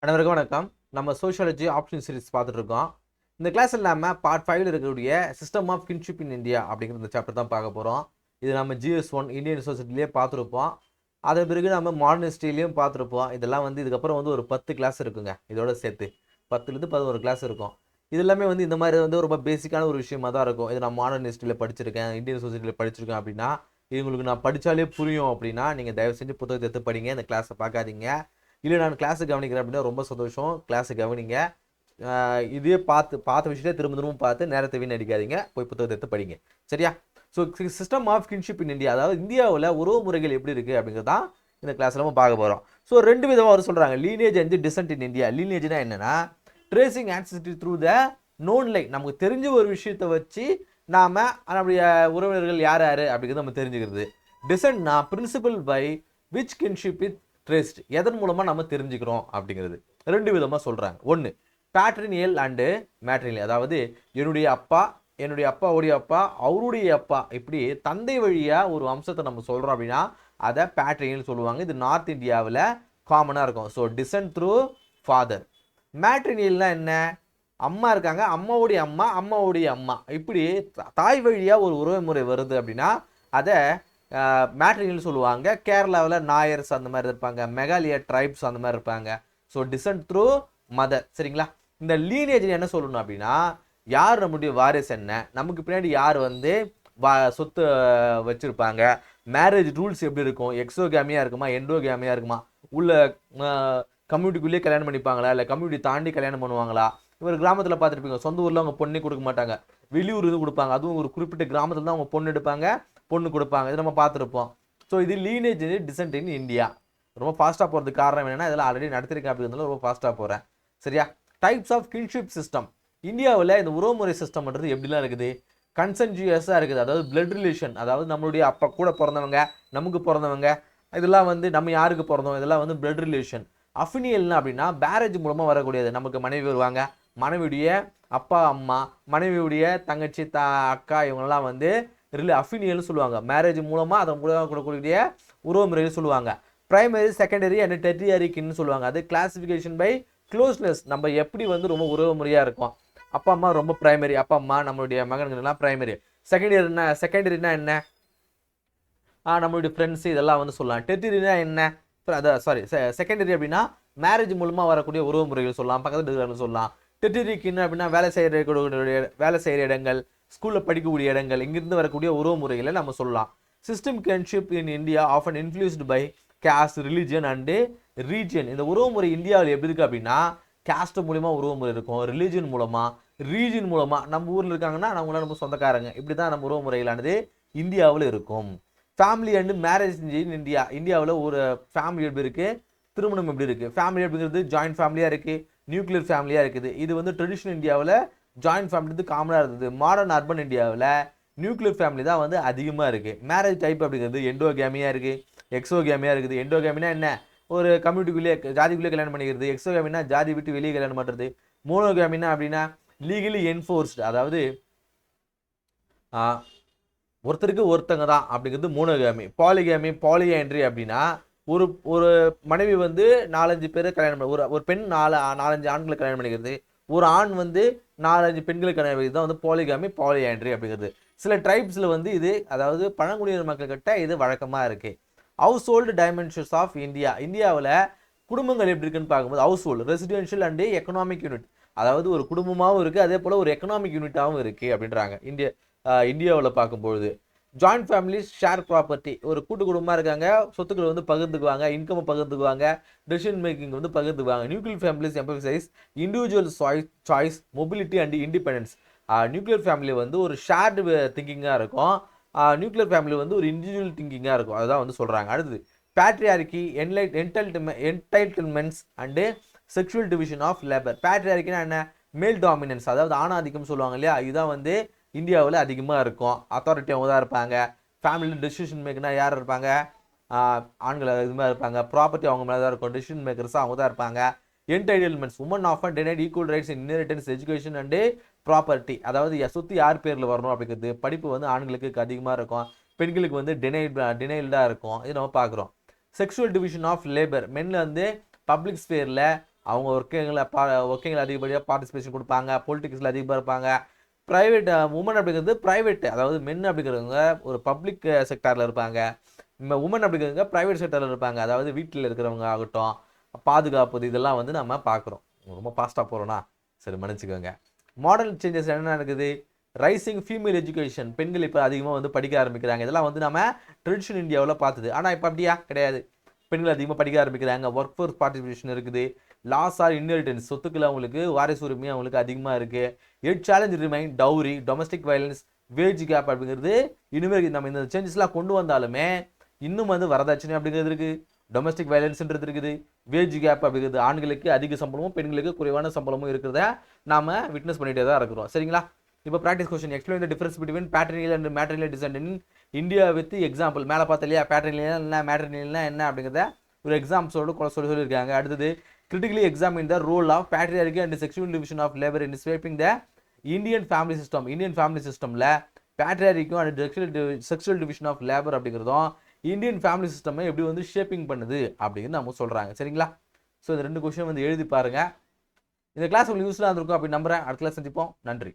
அனைவருக்கும் வணக்கம். நம்ம சோஷியாலஜி ஆப்ஷன் சீரிஸ் பார்த்துட்டு இருக்கோம். இந்த கிளாஸில் நம்ம பார்ட் 5ல் இருக்கக்கூடிய system of kinship in India அப்படிங்கிற இந்த சாப்டர் தான் பார்க்க போகிறோம். இது நம்ம GS1 இந்தியன் சொசைட்டிலேயே பார்த்துருப்போம். அதன் பிறகு நம்ம மாடர்ன் ஹிஸ்ட்ரியிலையும் பார்த்துருப்போம். இதெல்லாம் இதுக்கப்புறம் ஒரு 10 கிளாஸ் இருக்குங்க. இதோட சேர்த்து 10லேருந்து 11 கிளாஸ் இருக்கும். இது எல்லாமே இந்த மாதிரி ரொம்ப பேசிக்கான ஒரு விஷயமா தான் இருக்கும். இது நான் மாடர்ன் ஹிஸ்ட்ரியில் படிச்சிருக்கேன், இந்தியன் சொசைட்டியில் படிச்சிருக்கேன் அப்படின்னா இது உங்களுக்கு நான் படித்தாலே புரியும் அப்படின்னா நீங்கள் தயவு செஞ்சு புத்தகத்தை எடுத்து படிங்க. இந்த கிளாஸை பார்க்காதீங்க. இல்லை நான் கிளாஸை கவனிக்கிறேன் அப்படின்னா ரொம்ப சந்தோஷம். கிளாஸை கவனிங்க. இதே பார்த்த விஷயத்தை திரும்ப பார்த்து நேரத்தை வீணடிக்காதீங்க. போய் புத்தகத்தை எடுத்து படிங்க. சரியா? So system of kinship in India, அதாவது இந்தியாவில் உறவு முறைகள் எப்படி இருக்குது அப்படிங்கிறது தான் இந்த கிளாஸில் நம்ம பார்க்க போகிறோம். ஸோ 2 விதமாக அவர் சொல்கிறாங்க, lineage and descent in India. லீனேஜ்னா என்னென்னா tracing ancestry through the known line. நமக்கு தெரிஞ்ச ஒரு விஷயத்தை வச்சு நாம் நம்முடைய உறவினர்கள் யார் யார் அப்படிங்கிறது நம்ம தெரிஞ்சுக்கிறது. டிசன்ட்னா principle by which kinship it traced, எதன் மூலமாக நம்ம தெரிஞ்சுக்கிறோம் அப்படிங்கிறது. 2 விதமாக சொல்கிறாங்க. ஒன்று பேட்ரினியல் அண்டு மேட்ரினியல், அதாவது என்னுடைய அப்பா, என்னுடைய அப்பாவுடைய அப்பா, அவருடைய அப்பா, இப்படி தந்தை வழியாக ஒரு வம்சத்தை நம்ம சொல்கிறோம் அப்படின்னா அதை பேட்ரினியல் சொல்லுவாங்க. இது நார்த் இந்தியாவில் காமனாக இருக்கும். So descent through father. மேட்ரினியல்னால் என்ன? அம்மா இருக்காங்க, அம்மாவுடைய அம்மா, அம்மாவுடைய அம்மா, இப்படி தாய் வழியாக ஒரு உறவு முறை வருது அப்படின்னா அதை மேட்ரினியல் சொல்லுவாங்க. கேரளாவில் நாயர்ஸ் அந்த மாதிரி இருப்பாங்க, மெகாலியா ட்ரைப்ஸ் அந்த மாதிரி இருப்பாங்க. So descent through mother. சரிங்களா? இந்த லீனேஜ் என்ன சொல்லணும் அப்படின்னா யார் நம்முடைய வாரிசு, என்ன நமக்கு பின்னாடி யார் சொத்து வச்சுருப்பாங்க, மேரேஜ் ரூல்ஸ் எப்படி இருக்கும், எக்ஸோகேமியாக இருக்குமா எண்டோகேமியாக இருக்குமா, உள்ள கம்யூனிட்டிக்குள்ளேயே கல்யாணம் பண்ணிப்பாங்களா இல்லை கம்யூனிட்டி தாண்டி கல்யாணம் பண்ணுவாங்களா. இவர் கிராமத்தில் பார்த்துருப்பீங்க, சொந்த ஊரில் அவங்க பொண்ணே கொடுக்க மாட்டாங்க, வெளியூர் கொடுப்பாங்க. அதுவும் ஒரு குறிப்பிட்ட கிராமத்தில் தான் அவங்க பொண்ணு எடுப்பாங்க, பொண்ணு கொடுப்பாங்க. இது நம்ம பார்த்துருப்போம். ஸோ இது லீனேஜ் டிசன்ட் இன் இந்தியா. ரொம்ப ஃபாஸ்ட்டாக போகிறதுக்கு காரணம் என்னென்னா இதெல்லாம் ஆல்ரெடி நடத்திருக்கேன் அப்படிங்கிறதுல ரொம்ப ஃபாஸ்ட்டாக போகிறேன். சரியா? Types of kinship system. இந்தியாவில் இந்த உறவுமுறை சிஸ்டம்ன்றது எப்படிலாம் இருக்குது? கன்சன்ஜியஸாக இருக்குது. அதாவது பிளட் ரிலேஷன், அதாவது நம்மளுடைய அப்பா கூட பிறந்தவங்க, நமக்கு பிறந்தவங்க, இதெல்லாம் நம்ம யாருக்கு பிறந்தோம், இதெல்லாம் பிளட் ரிலேஷன். அஃபினியல்னா அப்படின்னா மேரேஜ் மூலமாக வரக்கூடியது. நமக்கு மனைவி வருவாங்க, மனைவியுடைய அப்பா அம்மா, மனைவியுடைய தங்கச்சி அக்கா, இவங்கெல்லாம் அஃபினியல்னு சொல்லுவாங்க. மேரேஜ் மூலமாக அதன் மூலமாக கொடுக்கக்கூடிய உறவு முறைன்னு சொல்லுவாங்க. பிரைமரி, செகண்டரி அண்ட் டெர்டியரி கின்னு சொல்லுவாங்க. அது கிளாசிஃபிகேஷன் பை க்ளோஸ்னஸ். நம்ம எப்படி ரொம்ப உறவு முறையாக இருக்கும். அப்பா அம்மா ரொம்ப பிரைமரி, அப்பா அம்மா நம்மளுடைய மகன்கள்லாம் பிரைமரி. செகண்டரினா என்ன? நம்மளுடைய ஃப்ரெண்ட்ஸ் இதெல்லாம் சொல்லலாம். டெர்டியரினா என்ன? அதான் சாரி, செகண்டரி அப்படின்னா மேரேஜ் மூலமாக வரக்கூடிய உறவு முறைகள் சொல்லலாம், பக்கத்தில் இருக்கிறவங்க சொல்லலாம். டெர்டியரி கின்னு அப்படின்னா வேலை செய்கிற இடங்கள், ஸ்கூலில் படிக்கக்கூடிய இடங்கள், இங்கிருந்து வரக்கூடிய உறவு முறைகளை நம்ம சொல்லலாம். System kinship in India often influenced by caste, religion and region. இந்த உறவு முறை இந்தியாவில் எப்படி இருக்குது அப்படின்னா கேஸ்ட் மூலமாக உறவு முறை இருக்கும், ரிலிஜியன் மூலமாக, ரீஜியன் மூலமாக. நம்ம ஊரில் இருக்காங்கன்னா நம்மளாம் நம்ம சொந்தக்காரங்க, இப்படி தான் நம்ம உறவு முறைகளானது இந்தியாவில் இருக்கும். Family and marriage in India. இந்தியாவில் ஒரு ஃபேமிலி எப்படி இருக்குது, திருமணம் எப்படி இருக்குது. ஃபேமிலி அப்படிங்கிறது ஜாயின்ட் ஃபேமிலியாக இருக்குது, நியூக்ளியர் ஃபேமிலியாக இருக்குது. இது ட்ரெடிஷ்னல் இந்தியாவில் ஜாயின்ட் ஃபேமிலி காமனாக இருந்தது. மாடர்ன் அர்பன் இந்தியாவில் நியூக்ளியர் ஃபேமிலி தான் அதிகமாக இருக்குது. மேரேஜ் டைப் அப்படிங்கிறது எண்டோகேமியாக இருக்குது, எக்ஸோகேமியாக இருக்குது. எண்டோகேமினா என்ன? ஒரு கம்யூனிட்டிக்குள்ளேயே ஜாதிக்குள்ளேயே கல்யாணம் பண்ணிக்கிறது. எக்ஸோகேமினா ஜாதி விட்டு வெளியே கல்யாணம் பண்ணுறது. மோனோகேமினா அப்படின்னா லீகலி என்ஃபோர்ஸ்டு, அதாவது ஒருத்தருக்கு ஒருத்தங்க தான் அப்படிங்கிறது மோனோகேமி. பாலிகேமி, பாலியாண்ட்ரி அப்படின்னா ஒரு ஒரு மனைவி 4-5 பேரை கல்யாணம் பண்ண, ஒரு பெண் 4-5 ஆண்களை கல்யாணம் பண்ணிக்கிறது. ஒரு ஆண் 4-5 பெண்களை கல்யாணம் பண்ணிக்கிறது தான் பாலிகாமி, பாலியாண்ட்ரி அப்படிங்கிறது. சில ட்ரைப்ஸில் இது, அதாவது பழங்குடியினர் மக்கள்கிட்ட இது வழக்கமாக இருக்குது. Household dimensions of India. இந்தியாவில் குடும்பங்கள் எப்படி இருக்குன்னு பார்க்கும்போது household, residential and economic unit, அதாவது ஒரு குடும்பமாகவும் இருக்குது, அதே போல் ஒரு எக்கனாமிக் யூனிட்டாகவும் இருக்குது அப்படின்றாங்க. இந்தியாவில் பார்க்கும்பொழுது ஜாயிண்ட் ஃபேமிலிஸ் ஷேர் ப்ராப்பர்ட்டி, ஒரு கூட்டு குடும்பமாக இருக்காங்க, சொத்துக்கள் பகிர்ந்துக்குவாங்க, இன்கம் பகிர்ந்துக்குவாங்க, டெசிஷன் மேக்கிங் பகிர்ந்துக்குவாங்க. Nuclear families emphasise individual choice, mobility and independence. Nuclear family ஒரு ஷேர்டு திங்கிங்காக இருக்கும், நியூக்ளியர் ஃபேமிலி ஒரு இண்டிவிஜுவல் திங்கிங்காக இருக்கும். அதுதான் சொல்கிறாங்க. அடுத்தது patriarchy, entitlements and sexual division of labour. பேட்ரியார்கினா என்ன? மேல் டாமினன்ஸ், அதாவது ஆணாதிக்கம் சொல்லுவாங்க இல்லையா, இதுதான் இந்தியாவில் அதிகமாக இருக்கும். அத்தாரிட்டி அவங்க தான் இருப்பாங்க. ஃபேமிலியில் டெசிஷன் மேக்கர்னா யார் இருப்பாங்க? ஆண்கள் அதிகமாக இருப்பாங்க. ப்ராப்பர்ட்டி அவங்க மேலே தான் இருக்கும். டெசிஷன் மேக்கர்ஸாக அவங்க தான் இருப்பாங்க. Entitlements, woman often denied equal rights in inheritance, education and property, அதாவது சொத்து யார் பேரில் வரணும் அப்படிங்கிறது. படிப்பு ஆண்களுக்கு அதிகமாக இருக்கும், பெண்களுக்கு டினைல்டாக இருக்கும். இது நம்ம பார்க்குறோம். செக்ஷுவல் டிவிஷன் ஆஃப் லேபர், மென்ல பப்ளிக் ஸ்பேரில் அவங்க ஒர்க்கிங்கில் அதிகப்படியாக பார்ட்டிசிபேஷன் கொடுப்பாங்க, பொலிட்டிக்ஸில் அதிகமாக இருப்பாங்க. ப்ரைவேட் உமன் அப்படிங்கிறது ப்ரைவேட், அதாவது மென் அப்படிங்கிறவங்க ஒரு பப்ளிக் செக்டாரில் இருப்பாங்க. உமன் அப்படிங்கிறவங்க ப்ரைவேட் செக்டாரில் இருப்பாங்க, அதாவது வீட்டில் இருக்கிறவங்க ஆகட்டும், பாதுகாப்பு இதெல்லாம் வந்து நம்ம பார்க்குறோம். ரொம்ப ஃபாஸ்ட்டாக போகிறோன்னா சரி மன்னிச்சுக்கோங்க. மாடர்ன் சேஞ்சஸ் என்ன இருக்குது? ரைசிங் ஃபீமேல் எஜுகேஷன், பெண்கள் இப்போ அதிகமாக வந்து படிக்க ஆரம்பிக்கிறாங்க. இதெல்லாம் வந்து நம்ம ட்ரெடிஷனல் இந்தியாவில் பார்த்தது. ஆனால் இப்போ அப்படியா கிடையாது. பெண்கள் அதிகமாக படிக்க ஆரம்பிக்கிறாங்க, ஒர்க் ஃபோர்ஸ் பார்ட்டிசிபேஷன் இருக்குது, லாஸ் ஆர் இன்ஹெரிட்டன்ஸ், சொத்துக்கள் அவங்களுக்கு வாரிசு உரிமை அவங்களுக்கு அதிகமாக இருக்குது. Yet challenge remain dowry, domestic violence, wage gap அப்படிங்கிறது இனிமேல் நம்ம இந்த சேஞ்சஸ்லாம் கொண்டு வந்தாலுமே இன்னும் வந்து வரதட்சணை அப்படிங்கிறது இருக்குது, டொமஸ்டிக் வயலன்ஸ்ன்றது இருக்குது, வேஜ் கேப் அப்படிங்கிறது ஆண்களுக்கு அதிக சம்பளமும் பெண்களுக்கு குறைவான சம்பளமும் இருக்கிறத நாம் விட்னஸ் பண்ணிகிட்டே தான் இருக்கிறோம். சரிங்களா? இப்போ practice question. Explain the difference between patrilineal and matrilineal descent in India with example. மேலே பார்த்தா இல்லையா பேட்ரினியல் என்ன மேட்ரினியல்னா என்ன அப்படிங்கிறத ஒரு எக்ஸாம்ஸோடு சொல்லியிருக்காங்க. அடுத்தது critically examine the role of patriarchy and sexual division of labour in shaping the Indian family system. Indian family சிஸ்டமில் பேட்ரியார்கிக்கும் and sexual division of labour அப்படிங்கிறதும் இந்தியன் ஃபேமிலி சிஸ்டமை எப்படி வந்து ஷேப்பிங் பண்ணுது அப்படின்னு நம்ம சொல்கிறாங்க. சரிங்களா? ஸோ இந்த 2 கொஸ்டின் வந்து எழுதி பாருங்கள். இந்த கிளாஸ் உங்களுக்கு யூஸ்ஃபுல்லாக இருந்திருக்கும் அப்படி நம்புகிறேன். அடுத்த கிளாஸ் சந்திப்போம். நன்றி.